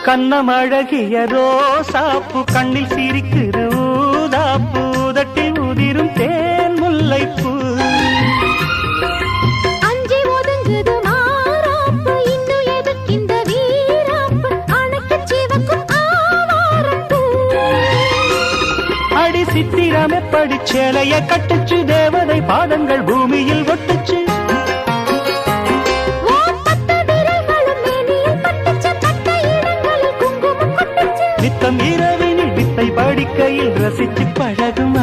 கண்ணமழகிய ரோசாப்பு கண்ணில் சிரிக்கிற ஊதாப்பு உதட்டில் உதிரும் தேன் முல்லைப்பூ அஞ்சி ஒதுங்குது மாறாப்பு இன்னும் எதுக்கு இந்த வீராப்பு அணைக்கு சிவக்கும் ஆவாரப்பூ அடி சித்திரமே படிச்சேலைய கட்டுச்சு தேவதை பாதங்கள் பூமியில் ஒட்டுச்சு நித்தம் இரவினில் வித்தை படிக்கையில் ரசிச்சு பழகும்